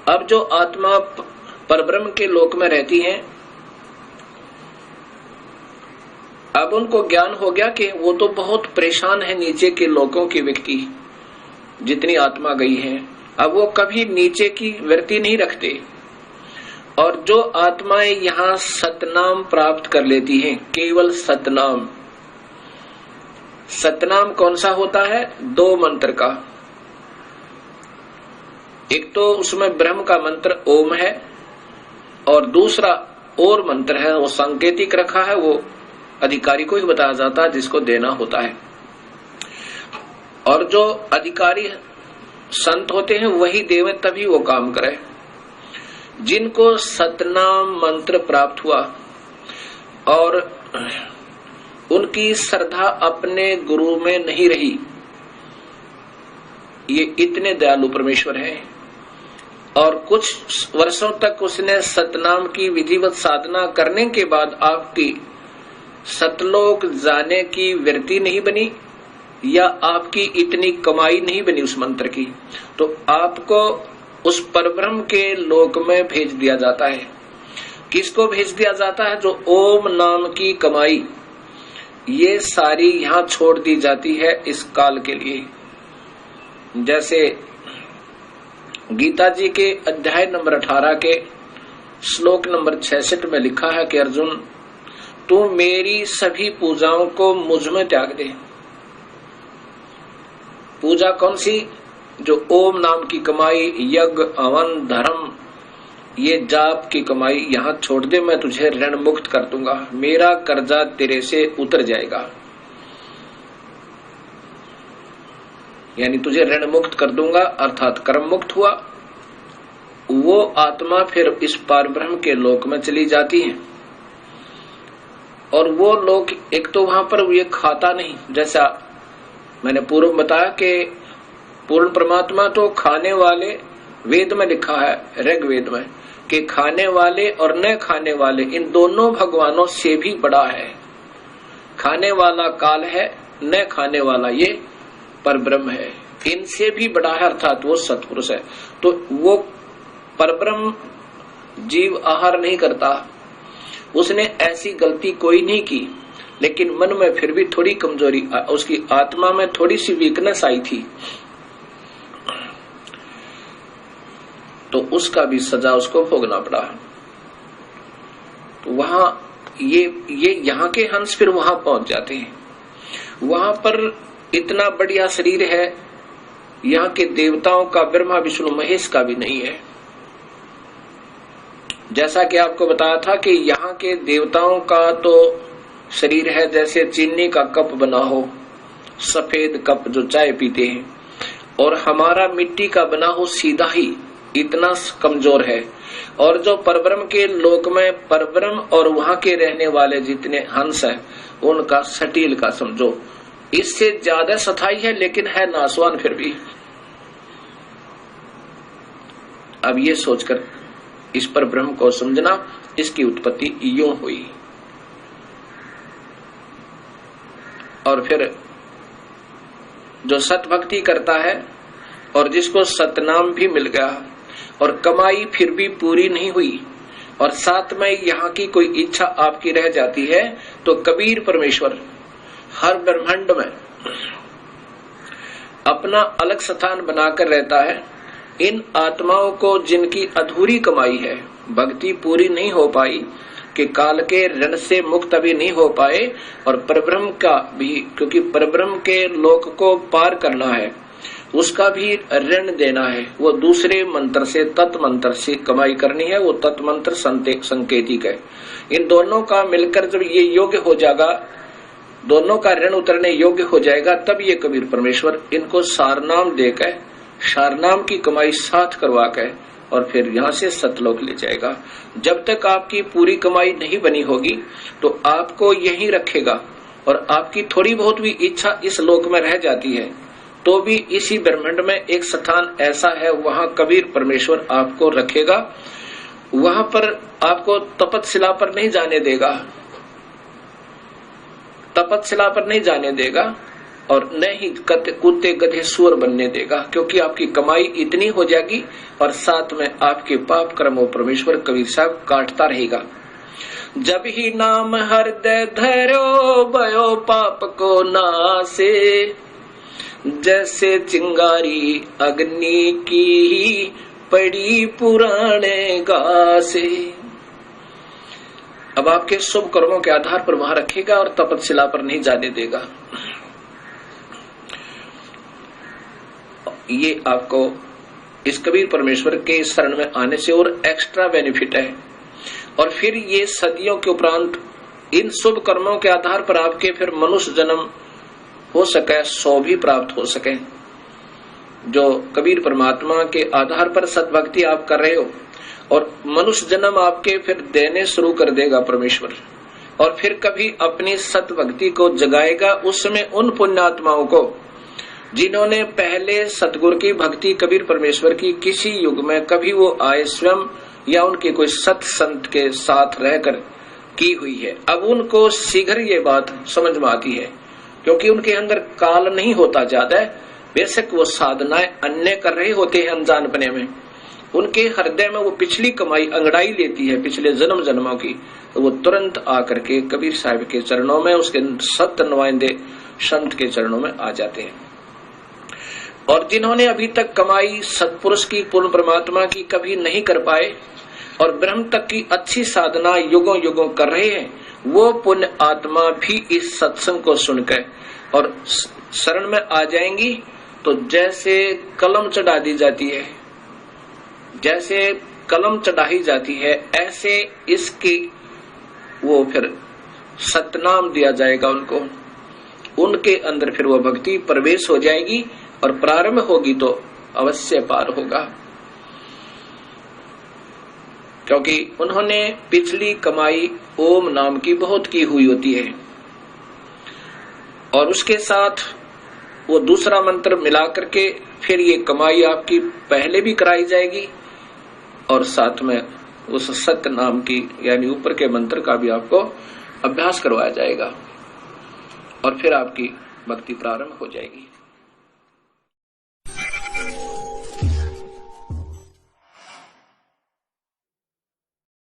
अब जो आत्मा परब्रह्म के लोक में रहती हैं, अब उनको ज्ञान हो गया कि वो तो बहुत परेशान है नीचे के लोकों की व्यक्ति, जितनी आत्मा गई है। अब वो कभी नीचे की वृत्ति नहीं रखते, और जो आत्माएं यहाँ सतनाम प्राप्त कर लेती हैं, केवल सतनाम। सतनाम कौन सा होता है? 2 मंत्र का। एक तो उसमें ब्रह्म का मंत्र ओम है, और दूसरा और मंत्र है, वो सांकेतिक रखा है, वो अधिकारी को ही बताया जाता है जिसको देना होता है। और जो अधिकारी संत होते हैं वही देवे, तभी वो काम करे। जिनको सतनाम मंत्र प्राप्त हुआ और उनकी श्रद्धा अपने गुरु में नहीं रही, ये इतने दयालु परमेश्वर हैं। और कुछ वर्षों तक उसने सतनाम की विधिवत साधना करने के बाद आपकी सतलोक जाने की वृत्ति नहीं बनी, या आपकी इतनी कमाई नहीं बनी उस मंत्र की, तो आपको उस परब्रह्म के लोक में भेज दिया जाता है। किसको भेज दिया जाता है? जो ओम नाम की कमाई, ये सारी यहाँ छोड़ दी जाती है इस काल के लिए। जैसे गीता जी के अध्याय नंबर 18 के श्लोक नंबर 66 में लिखा है कि अर्जुन, तू मेरी सभी पूजाओं को मुझ में त्याग दे। पूजा कौन सी? जो ओम नाम की कमाई, यज्ञ, हवन, धर्म, ये जाप की कमाई यहाँ छोड़ दे, मैं तुझे ऋण मुक्त कर दूंगा, मेरा कर्जा तेरे से उतर जाएगा। यानी तुझे ऋण मुक्त कर दूंगा, अर्थात कर्म मुक्त हुआ। वो आत्मा फिर इस पारब्रह्म के लोक में चली जाती है। और वो लोग एक तो वहां पर ये खाता नहीं, जैसा मैंने पूर्व बताया कि पूर्ण परमात्मा तो खाने वाले, वेद में लिखा है ऋग्वेद में कि खाने वाले और न खाने वाले, इन दोनों भगवानों से भी बड़ा है। खाने वाला काल है, न खाने वाला ये परब्रह्म है, इनसे भी बड़ा है, अर्थात वो सत्पुरुष है। तो वो परब्रह्म जीव आहार नहीं करता, उसने ऐसी गलती कोई नहीं की, लेकिन मन में फिर भी थोड़ी कमजोरी, उसकी आत्मा में थोड़ी सी वीकनेस आई थी, तो उसका भी सजा उसको भोगना पड़ा। तो वहां ये यहाँ के हंस फिर वहां पहुंच जाते हैं। वहां पर इतना बढ़िया शरीर है, यहाँ के देवताओं का, ब्रह्मा विष्णु महेश का भी नहीं है। जैसा कि आपको बताया था कि यहाँ के देवताओं का तो शरीर है जैसे चीनी का कप बना हो, सफेद कप जो चाय पीते हैं, और हमारा मिट्टी का बना हो सीधा ही, इतना कमजोर है। और जो परब्रह्म के लोक में परब्रह्म और वहां के रहने वाले जितने हंस हैं, उनका सटील का समझो, इससे ज्यादा सथाई है, लेकिन है नासवान फिर भी। अब ये सोचकर इस पर ब्रह्म को समझना, इसकी उत्पत्ति यूं हुई। और फिर जो सत भक्ति करता है और जिसको सतनाम भी मिल गया और कमाई फिर भी पूरी नहीं हुई, और साथ में यहाँ की कोई इच्छा आपकी रह जाती है, तो कबीर परमेश्वर हर ब्रह्मांड में अपना अलग स्थान बनाकर रहता है। इन आत्माओं को जिनकी अधूरी कमाई है, भक्ति पूरी नहीं हो पाई, कि काल के ऋण से मुक्त अभी नहीं हो पाए, और परब्रह्म का भी, क्योंकि परब्रह्म के लोक को पार करना है, उसका भी ऋण देना है, वो दूसरे मंत्र से, तत्मंत्र से कमाई करनी है। वो तत्मंत्र संकेतिक है। इन दोनों का मिलकर जब ये योग्य हो जाएगा, दोनों का ऋण उतरने योग्य हो जाएगा, तब ये कबीर परमेश्वर इनको सारनाम देकर, सारनाम की कमाई साथ करवा के, और फिर यहाँ से सतलोक ले जाएगा। जब तक आपकी पूरी कमाई नहीं बनी होगी तो आपको यहीं रखेगा, और आपकी थोड़ी बहुत भी इच्छा इस लोक में रह जाती है तो भी इसी ब्रह्मांड में एक स्थान ऐसा है, वहां कबीर परमेश्वर आपको रखेगा। वहां पर आपको तपतशिला पर नहीं जाने देगा, तपतशिला पर नहीं जाने देगा, और न ही कुत्ते गधे सुअर बनने देगा, क्योंकि आपकी कमाई इतनी हो जाएगी और साथ में आपके पाप कर्मों परमेश्वर कबीर साहब काटता रहेगा। जब ही नाम हृदय धरो भयो पाप को नासे, जैसे चिंगारी अग्नि की ही पड़ी पुराने गासे। अब आपके शुभ कर्मों के आधार पर वहां रखेगा और तपस्या पर नहीं जाने देगा। ये आपको इस कबीर परमेश्वर के शरण में आने से और एक्स्ट्रा बेनिफिट है। और फिर ये सदियों के उपरांत इन शुभ कर्मों के आधार पर आपके फिर मनुष्य जन्म हो सके, 100 भी प्राप्त हो सके। जो कबीर परमात्मा के आधार पर सतभक्ति आप कर रहे हो और मनुष्य जन्म आपके फिर देने शुरू कर देगा परमेश्वर, और फिर कभी अपनी सतभक्ति को जगाएगा उसमें उन पुण्यात्माओं को जिन्होंने पहले सतगुरु की भक्ति कबीर परमेश्वर की किसी युग में कभी वो आए स्वयं या उनके कोई सत संत के साथ रहकर की हुई है। अब उनको शीघ्र ये बात समझ में आती है, क्योंकि उनके अंदर काल नहीं होता ज्यादा है। बेशक वो साधनाएं अन्य कर रहे होते हैं अनजानपने में, उनके हृदय में वो पिछली कमाई अंगड़ाई लेती है पिछले जन्म जन्मों की, तो वो तुरंत आकर के कबीर साहब के चरणों में, उसके सत्य नुमाइंदे संत के चरणों में आ जाते हैं। और जिन्होंने अभी तक कमाई सत्पुरुष की, पूर्ण परमात्मा की कभी नहीं कर पाए और ब्रह्म तक की अच्छी साधना युगों युगों कर रहे हैं, वो पुण्य आत्मा भी इस सत्संग को सुनकर और शरण में आ जाएंगी। तो जैसे कलम चढ़ा दी जाती है, जैसे कलम चढ़ाई जाती है, ऐसे इसकी वो फिर सतनाम दिया जाएगा उनको, उनके अंदर फिर वो भक्ति प्रवेश हो जाएगी और प्रारंभ होगी तो अवश्य पार होगा, क्योंकि उन्होंने पिछली कमाई ओम नाम की बहुत की हुई होती है और उसके साथ वो दूसरा मंत्र मिला करके फिर ये कमाई आपकी पहले भी कराई जाएगी और साथ में उस सत्य नाम की यानी ऊपर के मंत्र का भी आपको अभ्यास करवाया जाएगा और फिर आपकी भक्ति प्रारंभ हो जाएगी।